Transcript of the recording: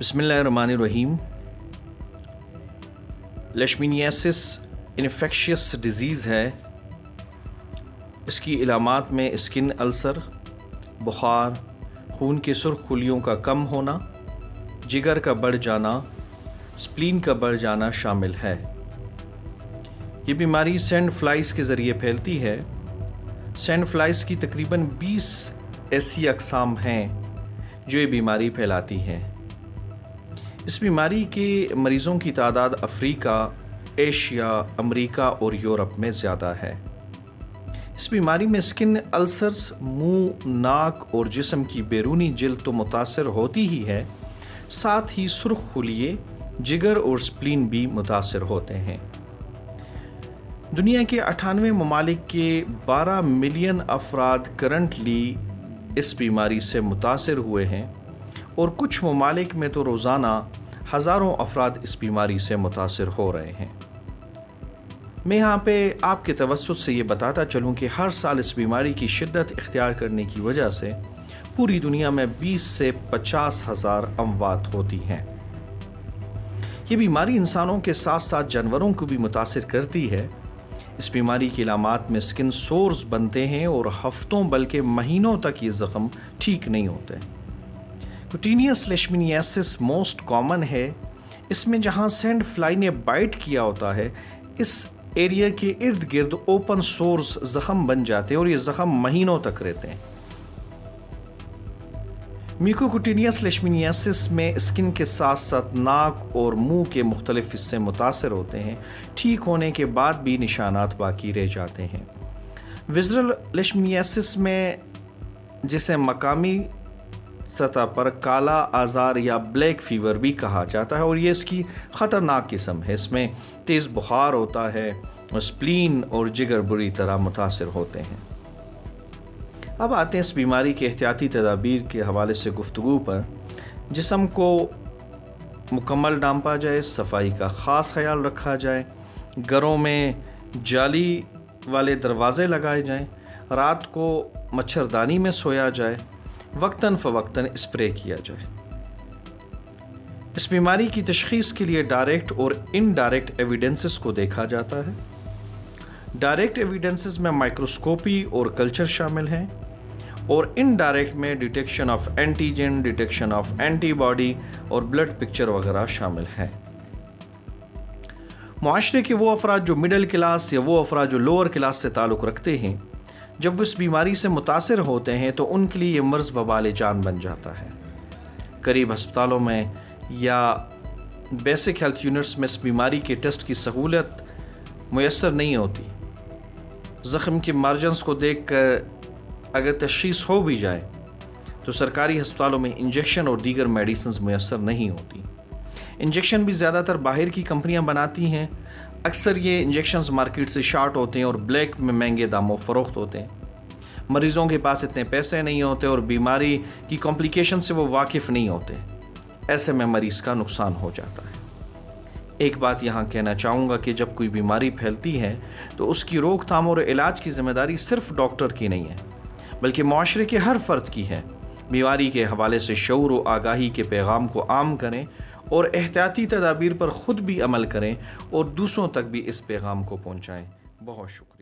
बिस्मिल्लाहिर्रहमानिर्रहीम। लेशमीनियासिस infectious disease है। इसकी इलामात में स्किन अल्सर, बुखार, खून की सुर्ख खुलियों का कम होना, जिगर का बढ़ जाना, स्प्लीन का बढ़ जाना शामिल है। ये बीमारी सैंड फ्लाइज़ के ज़रिए फैलती है। सैंड फ्लाइज़ की तकरीबन 20 ऐसी अक़साम हैं जो ये बीमारी फैलाती हैं। इस बीमारी के मरीज़ों की तादाद अफ्रीका, एशिया, अमेरिका और यूरोप में ज़्यादा है। इस बीमारी में स्किन अल्सर्स, मुंह, नाक और जिस्म की बैरूनी जिल्द तो मुतासर होती ही है, साथ ही सुर्ख खुलिये, जिगर और स्प्लीन भी मुतासर होते हैं। दुनिया के 98 ममालिक के 12 मिलियन अफराद करंटली इस बीमारी से मुतासर हुए हैं और कुछ ममालिक में तो रोज़ाना हज़ारों अफराद इस बीमारी से मुतासर हो रहे हैं। मैं यहाँ पे आपके तवस्सुत से ये बताता चलूँ कि हर साल इस बीमारी की शिद्दत इख्तियार करने की वजह से पूरी दुनिया में 20 से 50 हज़ार अमवात होती हैं। ये बीमारी इंसानों के साथ साथ जानवरों को भी मुतासर करती है। इस बीमारी की इलामात में स्किन सोर्स बनते हैं और हफ्तों बल्कि महीनों तक ये ज़ख्म ठीक नहीं होते। कुटीनियस लेशमीनियासिस मोस्ट कॉमन है। इसमें जहाँ सैंड फ्लाई ने बाइट किया होता है, इस एरिया के इर्द गिर्द ओपन सोर्स ज़ख्म बन जाते हैं और ये ज़ख्म महीनों तक रहते हैं। म्यूकोकुटीनियस लेशमीनियासिस में स्किन के साथ साथ नाक और मुंह के मुख्तलिफ हिस्से मुतासर होते हैं। ठीक होने के बाद भी निशानात बाकी रह जाते हैं। विज़रल लेशमीनियासिस में, जिसे मकामी सतह पर काला आज़ार या ब्लैक फीवर भी कहा जाता है, और ये इसकी ख़तरनाक किस्म है। इसमें तेज़ बुखार होता है और स्प्लीन और जिगर बुरी तरह मुतासर होते हैं। अब आते हैं इस बीमारी के एहतियाती तदाबीर के हवाले से गुफ्तगू पर। जिस्म को मुकम्मल ढांपा जाए, सफाई का ख़ास ख्याल रखा जाए, घरों में जाली वाले दरवाज़े लगाए जाएं, रात को मच्छरदानी में सोया जाए, वक्तन फ़वक्तन स्प्रे किया जाए। इस बीमारी की तशख़ीस के लिए डायरेक्ट और इनडायरेक्ट एविडेंसेस को देखा जाता है। डायरेक्ट एविडेंसेस में माइक्रोस्कोपी और कल्चर शामिल हैं और इनडायरेक्ट में detection of antigen, detection of antibody और ब्लड पिक्चर वगैरह शामिल हैं। मुआशरे के वो अफराद जो मिडिल क्लास या वो अफराद जो लोअर क्लास से ताल्लुक़ रखते हैं, जब वो इस बीमारी से मुतासर होते हैं तो उनके लिए ये मर्ज़ वबाल जान बन जाता है। करीब अस्पतालों में या बेसिक हेल्थ यूनिट्स में इस बीमारी के टेस्ट की सहूलत मुयस्सर नहीं होती। ज़ख्म के मार्जिन्स को देखकर अगर तशख़ीस हो भी जाए तो सरकारी अस्पतालों में इंजेक्शन और दीगर मेडिसिन मुयस्सर नहीं होती। इंजेक्शन भी ज़्यादातर बाहर की कंपनियां बनाती हैं। अक्सर ये इंजेक्शन्स मार्केट से शार्ट होते हैं और ब्लैक में महंगे दामों फ़रोख्त होते हैं। मरीज़ों के पास इतने पैसे नहीं होते और बीमारी की कॉम्प्लिकेशन से वो वाकिफ़ नहीं होते। ऐसे में मरीज़ का नुकसान हो जाता है। एक बात यहाँ कहना चाहूँगा कि जब कोई बीमारी फैलती है तो उसकी रोकथाम और इलाज की ज़िम्मेदारी सिर्फ डॉक्टर की नहीं है, बल्कि मुआशरे के हर फ़र्द की है। बीमारी के हवाले से शऊर व आगाही के पैगाम को आम करें और एहतियाती तदाबीर पर ख़ुद भी अमल करें और दूसरों तक भी इस पैगाम को पहुँचाएँ। बहुत शुक्रिया।